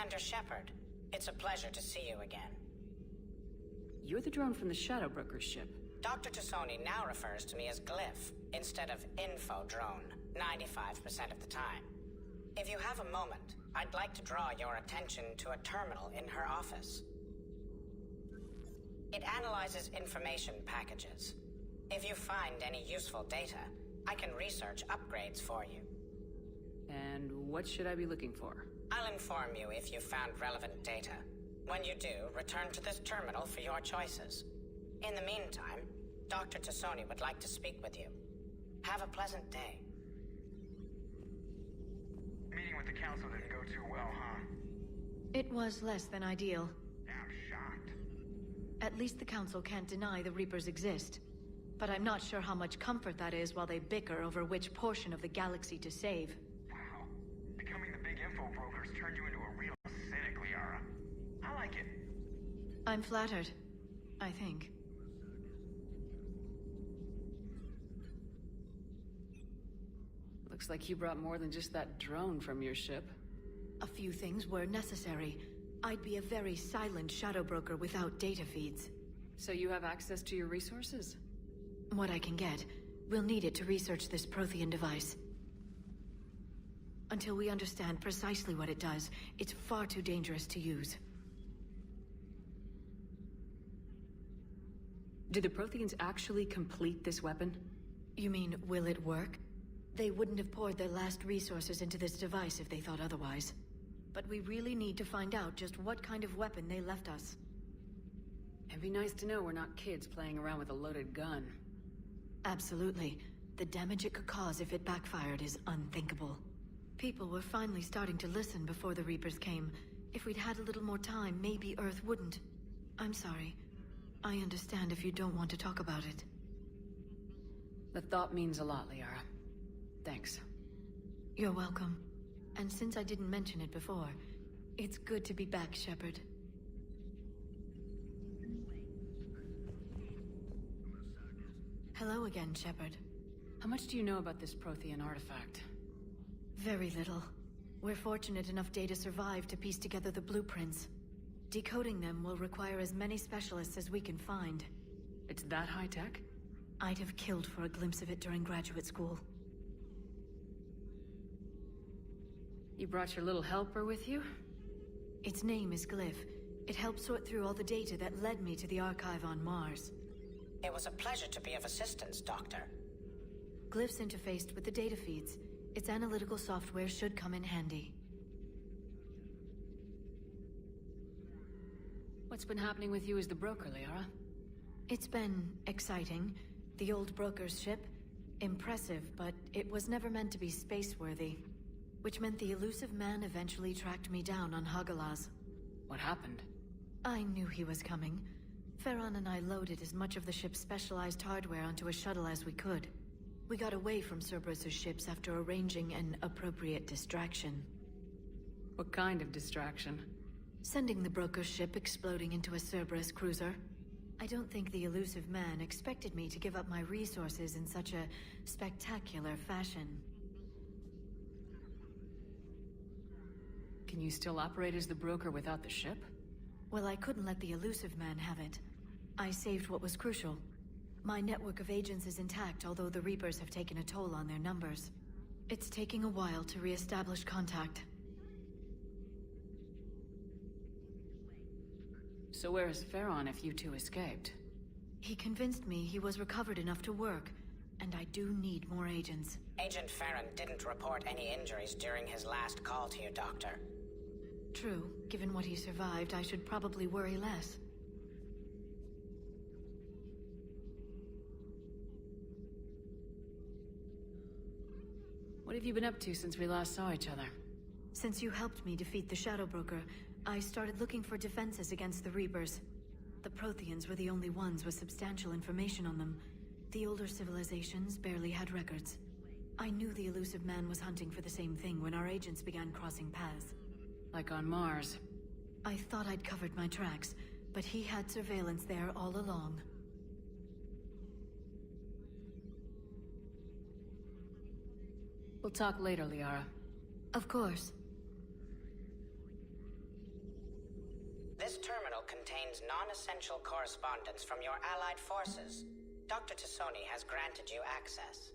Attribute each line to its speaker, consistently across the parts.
Speaker 1: Commander Shepard. It's a pleasure to see you again.
Speaker 2: You're the drone from the Shadow Broker's ship.
Speaker 1: Dr. Tassoni now refers to me as Glyph, instead of Info Drone, 95% of the time. If you have a moment, I'd like to draw your attention to a terminal in her office. It analyzes information packages. If you find any useful data, I can research upgrades for you.
Speaker 2: And what should I be looking for?
Speaker 1: I'll inform you if you found relevant data. When you do, return to this terminal for your choices. In the meantime, Dr. Tassoni would like to speak with you. Have a pleasant day.
Speaker 3: Meeting with the council didn't go too well, huh?
Speaker 4: It was less than ideal.
Speaker 3: I'm shocked.
Speaker 4: At least the council can't deny the Reapers exist. But I'm not sure how much comfort that is while they bicker over which portion of the galaxy to save.
Speaker 3: Wow. Becoming the big info brokers turned you into a real cynic, Liara. I like it.
Speaker 4: I'm flattered. I think.
Speaker 2: Looks like you brought more than just that drone from your ship.
Speaker 4: A few things were necessary. I'd be a very silent shadow broker without data feeds.
Speaker 2: So you have access to your resources?
Speaker 4: What I can get. We'll need it to research this Prothean device. Until we understand precisely what it does, it's far too dangerous to use.
Speaker 2: Do the Protheans actually complete this weapon?
Speaker 4: You mean, will it work? They wouldn't have poured their last resources into this device if they thought otherwise. But we really need to find out just what kind of weapon they left us.
Speaker 2: It'd be nice to know we're not kids playing around with a loaded gun.
Speaker 4: Absolutely. The damage it could cause if it backfired is unthinkable. People were finally starting to listen before the Reapers came. If we'd had a little more time, maybe Earth wouldn't. I'm sorry. I understand if you don't want to talk about it.
Speaker 2: The thought means a lot, Liara. Thanks.
Speaker 4: You're welcome. And since I didn't mention it before, it's good to be back, Shepard. Hello again, Shepard.
Speaker 2: How much do you know about this Prothean artifact?
Speaker 4: Very little. We're fortunate enough data survived to piece together the blueprints. Decoding them will require as many specialists as we can find.
Speaker 2: It's that high-tech?
Speaker 4: I'd have killed for a glimpse of it during graduate school.
Speaker 2: You brought your little helper with you?
Speaker 4: Its name is Glyph. It helped sort through all the data that led me to the archive on Mars.
Speaker 1: It was a pleasure to be of assistance, Doctor.
Speaker 4: Glyph's interfaced with the data feeds. Its analytical software should come in handy.
Speaker 2: What's been happening with you as the broker, Liara?
Speaker 4: It's been exciting. The old broker's ship, impressive, but it was never meant to be space-worthy. Which meant the elusive man eventually tracked me down on Hagalaz.
Speaker 2: What happened?
Speaker 4: I knew he was coming. Farron and I loaded as much of the ship's specialized hardware onto a shuttle as we could. We got away from Cerberus' ships after arranging an appropriate distraction.
Speaker 2: What kind of distraction?
Speaker 4: Sending the broker's ship exploding into a Cerberus cruiser. I don't think the elusive man expected me to give up my resources in such a spectacular fashion.
Speaker 2: Can you still operate as the broker without the ship?
Speaker 4: Well, I couldn't let the elusive man have it. I saved what was crucial. My network of agents is intact, although the Reapers have taken a toll on their numbers. It's taking a while to re-establish contact.
Speaker 2: So where is Farron if you two escaped?
Speaker 4: He convinced me he was recovered enough to work, and I do need more agents.
Speaker 1: Agent Farron didn't report any injuries during his last call to you, Doctor.
Speaker 4: True. Given what he survived, I should probably worry less.
Speaker 2: What have you been up to since we last saw each other?
Speaker 4: Since you helped me defeat the Shadow Broker, I started looking for defenses against the Reapers. The Protheans were the only ones with substantial information on them. The older civilizations barely had records. I knew the elusive man was hunting for the same thing when our agents began crossing paths.
Speaker 2: Like on Mars.
Speaker 4: I thought I'd covered my tracks, but he had surveillance there all along.
Speaker 2: We'll talk later, Liara.
Speaker 4: Of course.
Speaker 1: Federation's non-essential correspondence from your allied forces. Dr. Tassoni has granted you access.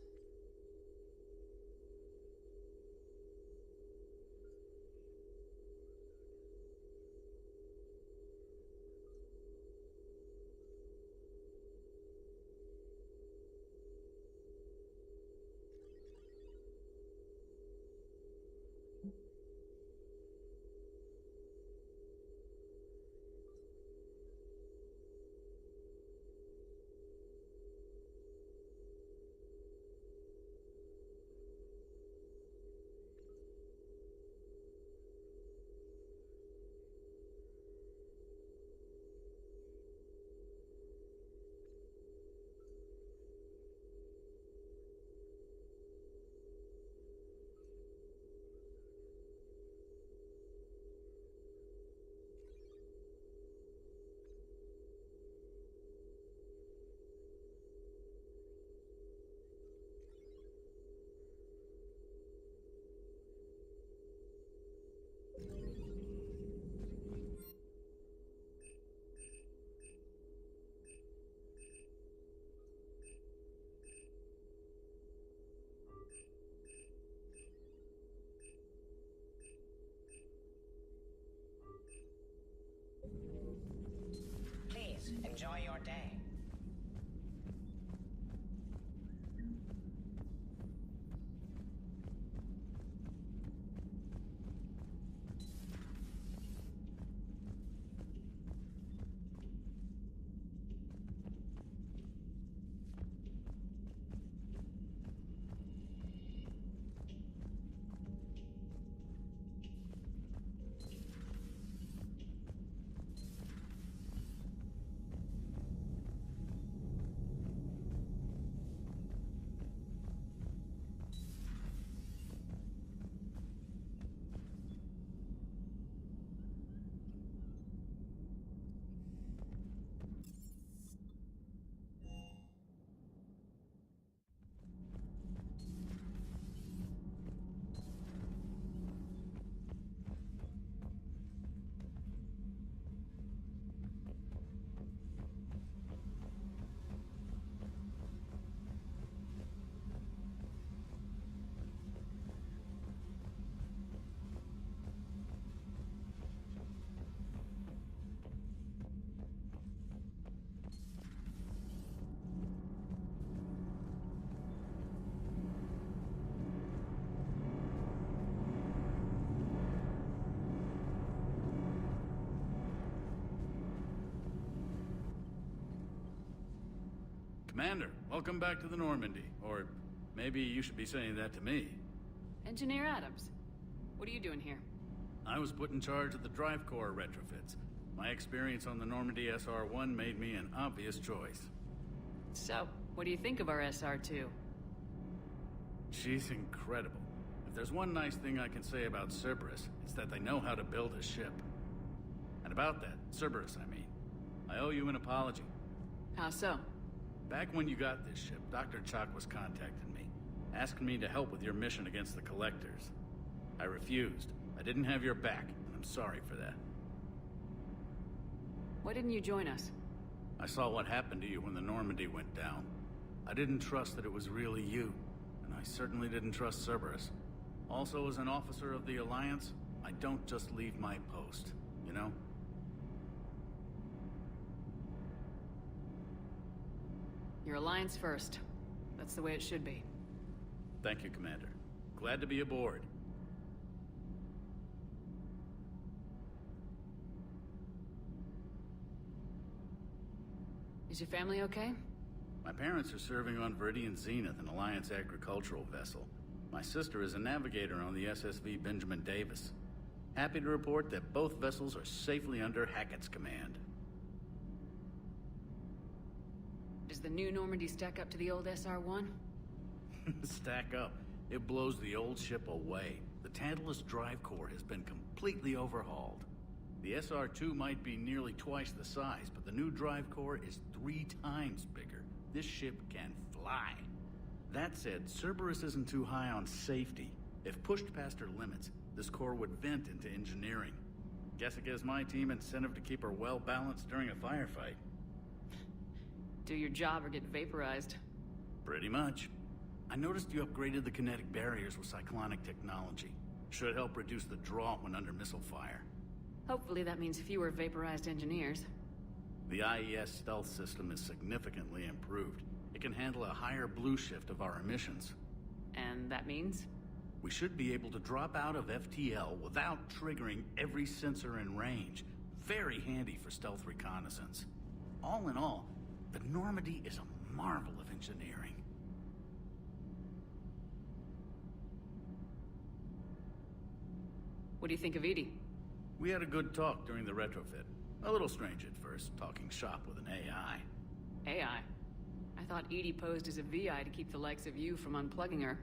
Speaker 1: Please, enjoy your day.
Speaker 5: Commander, welcome back to the Normandy. Or maybe you should be saying that to me.
Speaker 2: Engineer Adams, what are you doing here?
Speaker 5: I was put in charge of the drive core retrofits. My experience on the Normandy SR-1 made me an obvious choice.
Speaker 2: So, what do you think of our SR-2?
Speaker 5: She's incredible. If there's one nice thing I can say about Cerberus, it's that they know how to build a ship. And about that, Cerberus, I mean, I owe you an apology.
Speaker 2: How so?
Speaker 5: Back when you got this ship, Dr. Chalk was contacting me, asking me to help with your mission against the Collectors. I refused. I didn't have your back, and I'm sorry for that.
Speaker 2: Why didn't you join us?
Speaker 5: I saw what happened to you when the Normandy went down. I didn't trust that it was really you, and I certainly didn't trust Cerberus. Also, as an officer of the Alliance, I don't just leave my post, you know?
Speaker 2: Your Alliance first. That's the way it should be.
Speaker 5: Thank you, Commander. Glad to be aboard.
Speaker 2: Is your family okay?
Speaker 5: My parents are serving on Viridian Zenith, an Alliance agricultural vessel. My sister is a navigator on the SSV Benjamin Davis. Happy to report that both vessels are safely under Hackett's command.
Speaker 2: Does the new Normandy stack up to the old SR-1?
Speaker 5: Stack up. It blows the old ship away. The Tantalus drive core has been completely overhauled. The SR-2 might be nearly twice the size, but the new drive core is 3 times bigger. This ship can fly. That said, Cerberus isn't too high on safety. If pushed past her limits, this core would vent into engineering. Guess it gives my team incentive to keep her well balanced during a firefight.
Speaker 2: Do your job or get vaporized.
Speaker 5: Pretty much. I noticed you upgraded the kinetic barriers with cyclonic technology. Should help reduce the draw when under missile fire.
Speaker 2: Hopefully that means fewer vaporized engineers.
Speaker 5: The IES stealth system is significantly improved. It can handle a higher blue shift of our emissions.
Speaker 2: And that means?
Speaker 5: We should be able to drop out of FTL without triggering every sensor in range. Very handy for stealth reconnaissance. All in all, the Normandy is a marvel of engineering.
Speaker 2: What do you think of Edie?
Speaker 5: We had a good talk during the retrofit. A little strange at first, talking shop with an AI.
Speaker 2: AI? I thought Edie posed as a VI to keep the likes of you from unplugging her.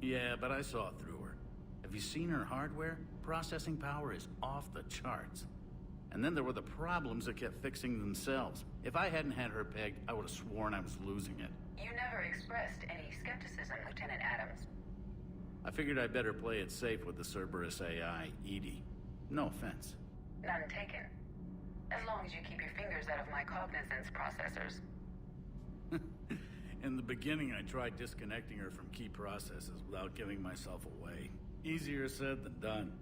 Speaker 5: Yeah, but I saw through her. Have you seen her hardware? Processing power is off the charts. And then there were the problems that kept fixing themselves. If I hadn't had her pegged, I would have sworn I was losing it.
Speaker 6: You never expressed any skepticism, Lieutenant Adams.
Speaker 5: I figured I'd better play it safe with the Cerberus AI, Edie. No offense.
Speaker 6: None taken. As long as you keep your fingers out of my cognizance processors.
Speaker 5: In the beginning, I tried disconnecting her from key processes without giving myself away. Easier said than done.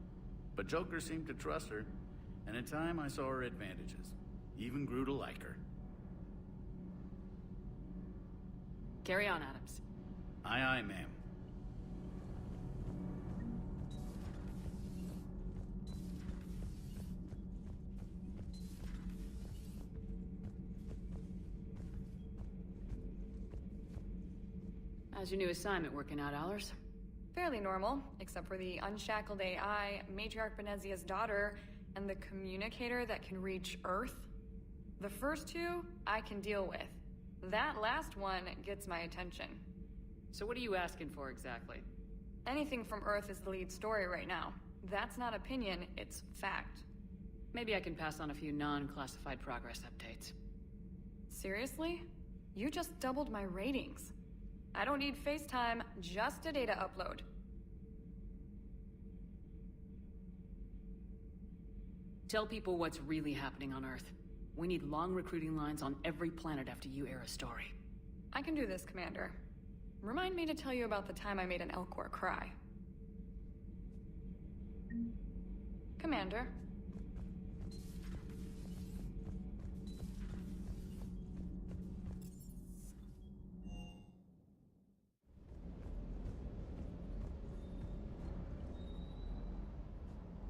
Speaker 5: But Joker seemed to trust her, and in time I saw her advantages. Even grew to like her.
Speaker 2: Carry on, Adams.
Speaker 5: Aye, aye, ma'am.
Speaker 2: How's your new assignment working out, Allers?
Speaker 7: Fairly normal, except for the unshackled AI, Matriarch Benezia's daughter, and the communicator that can reach Earth. The first two, I can deal with. That last one gets my attention.
Speaker 2: So what are you asking for exactly?
Speaker 7: Anything from Earth is the lead story right now. That's not opinion, it's fact.
Speaker 2: Maybe I can pass on a few non-classified progress updates.
Speaker 7: Seriously? You just doubled my ratings. I don't need FaceTime, just a data upload.
Speaker 2: Tell people what's really happening on Earth. We need long recruiting lines on every planet after you air a story.
Speaker 7: I can do this, Commander. Remind me to tell you about the time I made an Elcor cry. Commander.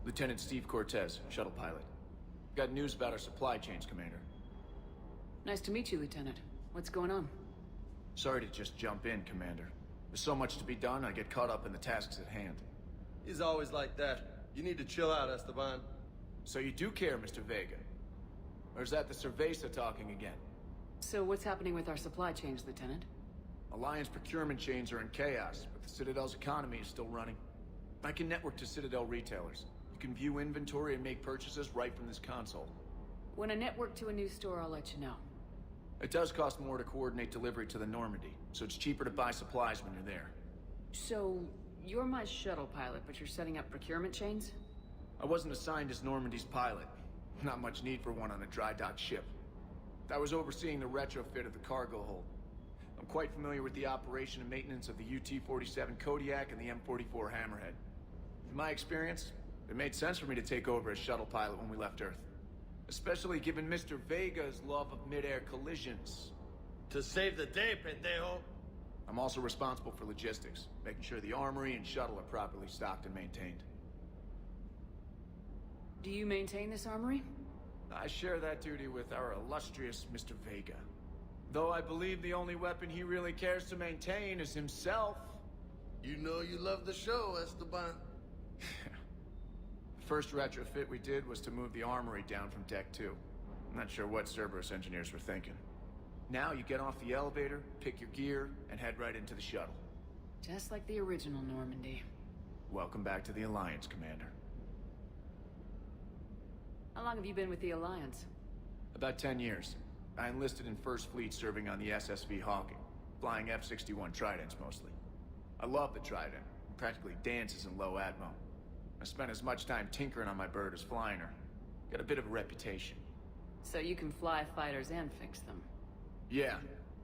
Speaker 8: Lieutenant Steve Cortez, shuttle pilot. Got news about our supply chains, Commander.
Speaker 2: Nice to meet you, Lieutenant. What's going on?
Speaker 8: Sorry to just jump in, Commander. There's so much to be done, I get caught up in the tasks at hand.
Speaker 9: He's always like that. You need to chill out, Esteban.
Speaker 8: So you do care, Mr. Vega? Or is that the Cerveza talking again?
Speaker 2: So what's happening with our supply chains, Lieutenant?
Speaker 8: Alliance procurement chains are in chaos, but the Citadel's economy is still running. I can network to Citadel retailers. You can view inventory and make purchases right from this console.
Speaker 2: When I network to a new store, I'll let you know.
Speaker 8: It does cost more to coordinate delivery to the Normandy, so it's cheaper to buy supplies when you're there.
Speaker 2: So, you're my shuttle pilot, but you're setting up procurement chains?
Speaker 8: I wasn't assigned as Normandy's pilot. Not much need for one on a dry dock ship. I was overseeing the retrofit of the cargo hold. I'm quite familiar with the operation and maintenance of the UT-47 Kodiak and the M44 Hammerhead. In my experience, it made sense for me to take over as shuttle pilot when we left Earth. Especially given Mr. Vega's love of mid-air collisions.
Speaker 9: To save the day, pendejo.
Speaker 8: I'm also responsible for logistics, making sure the armory and shuttle are properly stocked and maintained.
Speaker 2: Do you maintain this armory?
Speaker 8: I share that duty with our illustrious Mr. Vega. Though I believe the only weapon he really cares to maintain is himself.
Speaker 9: You know you love the show, Esteban.
Speaker 8: The first retrofit we did was to move the armory down from Deck 2. I'm not sure what Cerberus engineers were thinking. Now you get off the elevator, pick your gear, and head right into the shuttle.
Speaker 2: Just like the original Normandy.
Speaker 8: Welcome back to the Alliance, Commander.
Speaker 2: How long have you been with the Alliance?
Speaker 8: About 10 years. I enlisted in First Fleet serving on the SSV Hawking, flying F-61 Tridents mostly. I love the Trident. It practically dances in low atmo. I spent as much time tinkering on my bird as flying her. Got a bit of a reputation.
Speaker 2: So you can fly fighters and fix them.
Speaker 8: Yeah,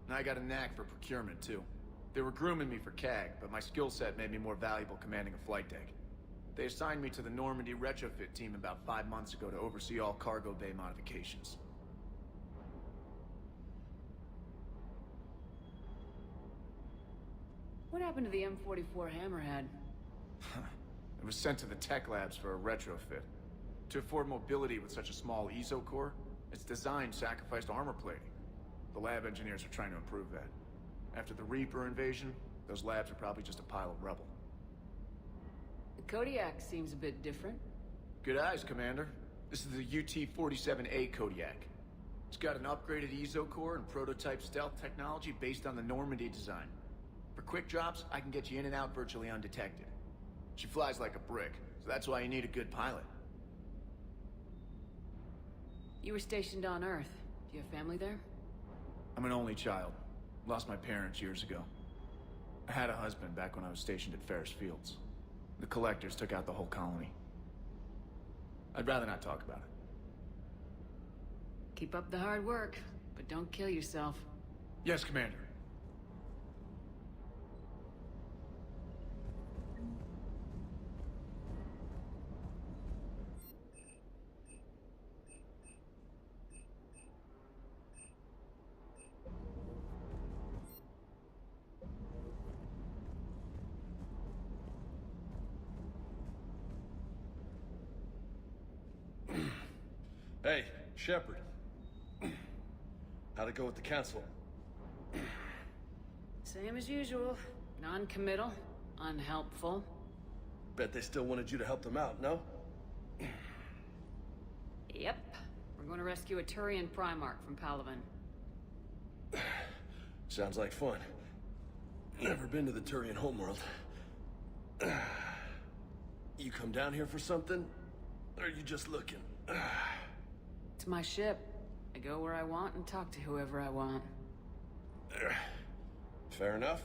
Speaker 8: and I got a knack for procurement, too. They were grooming me for CAG, but my skill set made me more valuable commanding a flight deck. They assigned me to the Normandy retrofit team about 5 months ago to oversee all cargo bay modifications.
Speaker 2: What happened to the M44 Hammerhead?
Speaker 8: It was sent to the tech labs for a retrofit. To afford mobility with such a small ESO core, its design sacrificed armor plating. The lab engineers are trying to improve that. After the Reaper invasion, those labs are probably just a pile of rubble.
Speaker 2: The Kodiak seems a bit different.
Speaker 8: Good eyes, Commander. This is the UT-47A Kodiak. It's got an upgraded ESO core and prototype stealth technology based on the Normandy design. For quick drops, I can get you in and out virtually undetected. She flies like a brick, so that's why you need a good pilot.
Speaker 2: You were stationed on Earth. Do you have family there?
Speaker 8: I'm an only child. Lost my parents years ago. I had a husband back when I was stationed at Ferris Fields. The collectors took out the whole colony. I'd rather not talk about it.
Speaker 2: Keep up the hard work, but don't kill yourself.
Speaker 8: Yes, Commander.
Speaker 9: Hey, Shepard. How'd it go with the council?
Speaker 2: Same as usual. Non-committal, unhelpful.
Speaker 9: Bet they still wanted you to help them out, no?
Speaker 2: Yep. We're going to rescue a Turian Primarch from Palaven.
Speaker 9: Sounds like fun. Never been to the Turian homeworld. You come down here for something? Or are you just looking?
Speaker 2: It's my ship. I go where I want and talk to whoever I want.
Speaker 9: Fair enough.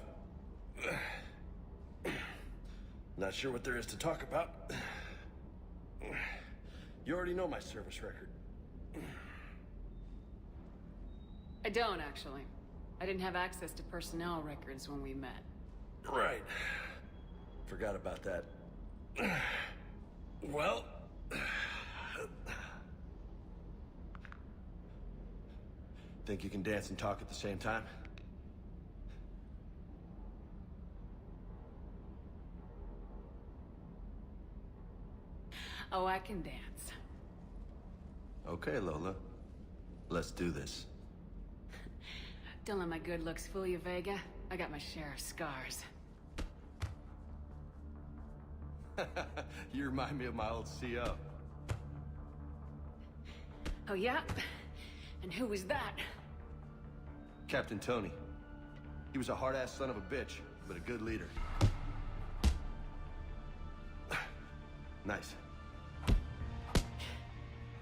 Speaker 9: Not sure what there is to talk about. You already know my service record.
Speaker 2: I don't, actually. I didn't have access to personnel records when we met.
Speaker 9: Right. Forgot about that. Well... Think you can dance and talk at the same time?
Speaker 2: Oh, I can dance.
Speaker 9: Okay, Lola. Let's do this.
Speaker 2: Don't let my good looks fool you, Vega. I got my share of scars.
Speaker 9: You remind me of my old CO.
Speaker 2: Oh, yeah? And who was that?
Speaker 9: Captain Tony. He was a hard-ass son of a bitch, but a good leader. Nice.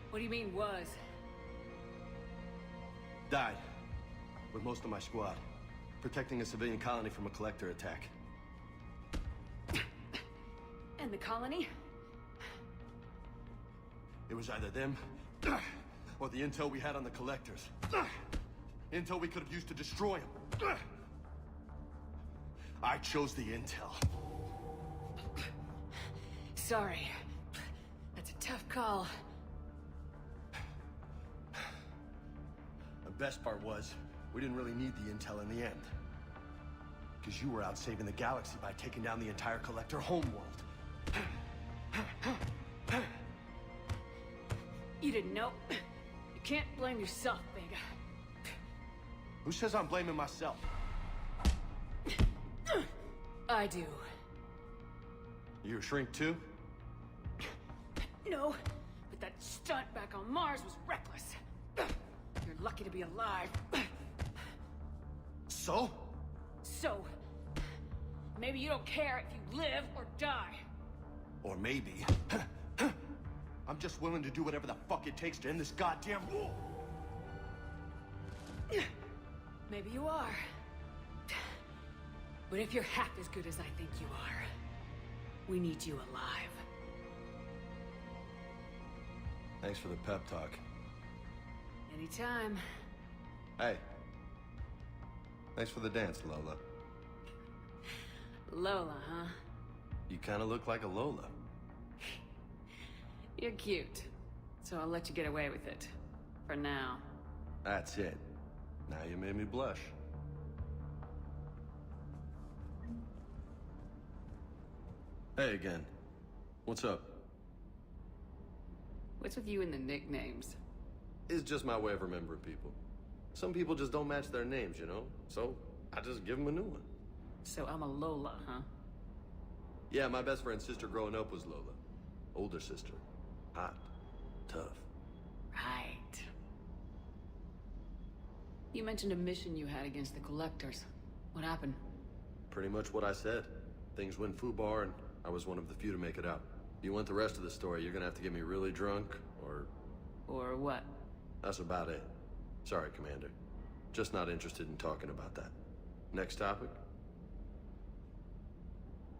Speaker 2: What do you mean, was?
Speaker 9: Died. With most of my squad. Protecting a civilian colony from a collector attack.
Speaker 2: And the colony?
Speaker 9: It was either them, or the intel we had on the collectors. Intel we could have used to destroy them. I chose the intel.
Speaker 2: Sorry. That's a tough call.
Speaker 9: The best part was, we didn't really need the intel in the end. Because you were out saving the galaxy by taking down the entire collector homeworld.
Speaker 2: You didn't know. You can't blame yourself, Vega.
Speaker 9: Who says I'm blaming myself?
Speaker 2: I do.
Speaker 9: You a shrink too?
Speaker 2: No, but that stunt back on Mars was reckless. You're lucky to be alive.
Speaker 9: So?
Speaker 2: So, maybe you don't care if you live or die.
Speaker 9: Or maybe... I'm just willing to do whatever the fuck it takes to end this goddamn war.
Speaker 2: Maybe you are. But if you're half as good as I think you are, we need you alive.
Speaker 9: Thanks for the pep talk.
Speaker 2: Anytime.
Speaker 9: Hey. Thanks for the dance, Lola.
Speaker 2: Lola, huh?
Speaker 9: You kinda look like a Lola.
Speaker 2: You're cute. So I'll let you get away with it. For now.
Speaker 9: That's it. Now you made me blush. Hey again. What's up?
Speaker 2: What's with you and the nicknames?
Speaker 9: It's just my way of remembering people. Some people just don't match their names, you know? So, I just give them a new one.
Speaker 2: So I'm a Lola, huh?
Speaker 9: Yeah, my best friend's sister growing up was Lola. Older sister. Hot. Tough.
Speaker 2: Right. You mentioned a mission you had against the Collectors. What happened?
Speaker 9: Pretty much what I said. Things went foobar, and I was one of the few to make it out. If you want the rest of the story, you're gonna have to get me really drunk, or...
Speaker 2: Or what?
Speaker 9: That's about it. Sorry, Commander. Just not interested in talking about that. Next topic?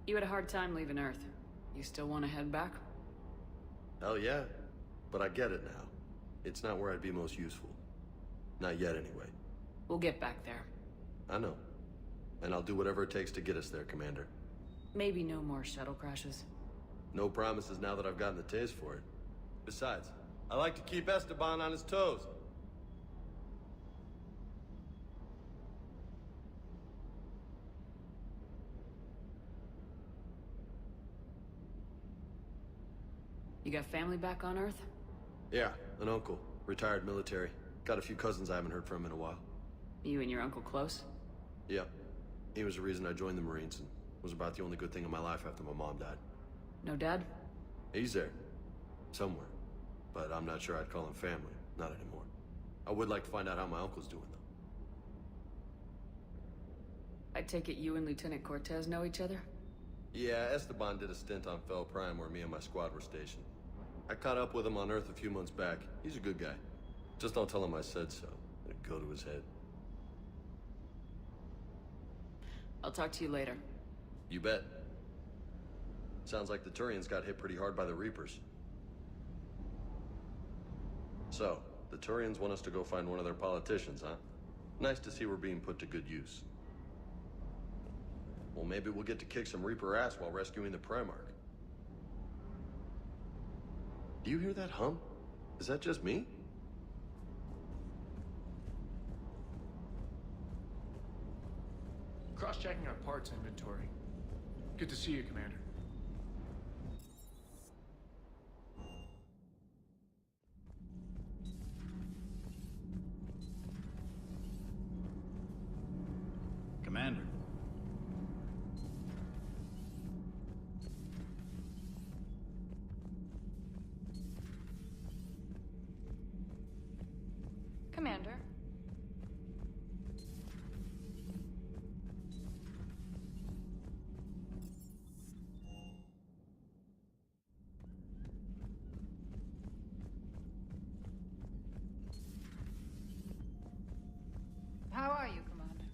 Speaker 2: You had a hard time leaving Earth. You still want to head back?
Speaker 9: Hell yeah. But I get it now. It's not where I'd be most useful. Not yet, anyway.
Speaker 2: We'll get back there.
Speaker 9: I know. And I'll do whatever it takes to get us there, Commander.
Speaker 2: Maybe no more shuttle crashes.
Speaker 9: No promises now that I've gotten the taste for it. Besides, I like to keep Esteban on his toes.
Speaker 2: You got family back on Earth?
Speaker 9: Yeah, an uncle. Retired military. Got a few cousins I haven't heard from in a while.
Speaker 2: You and your uncle close?
Speaker 9: Yep. He was the reason I joined the Marines and was about the only good thing in my life after my mom died.
Speaker 2: No dad?
Speaker 9: He's there. Somewhere. But I'm not sure I'd call him family. Not anymore. I would like to find out how my uncle's doing, though.
Speaker 2: I take it you and Lieutenant Cortez know each other?
Speaker 9: Yeah, Esteban did a stint on Fel Prime where me and my squad were stationed. I caught up with him on Earth a few months back. He's a good guy. Just don't tell him I said so. It'd go to his head.
Speaker 2: I'll talk to you later.
Speaker 9: You bet. Sounds like the Turians got hit pretty hard by the Reapers. So, the Turians want us to go find one of their politicians, huh? Nice to see we're being put to good use. Well, maybe we'll get to kick some Reaper ass while rescuing the Primarch. Do you hear that hum? Is that just me?
Speaker 8: Cross-checking our parts inventory. Good to see you, Commander.
Speaker 5: Commander.
Speaker 7: Commander.
Speaker 6: How are you, Commander?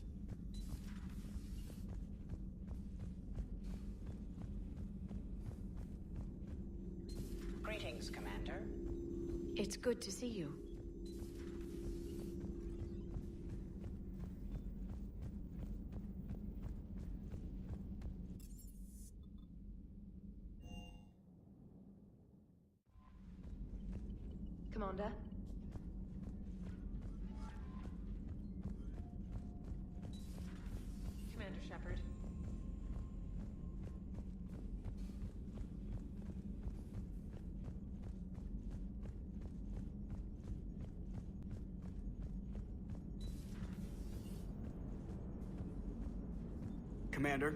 Speaker 1: Greetings, Commander.
Speaker 4: It's good to see you.
Speaker 7: Commander. Commander Shepard.
Speaker 10: Commander.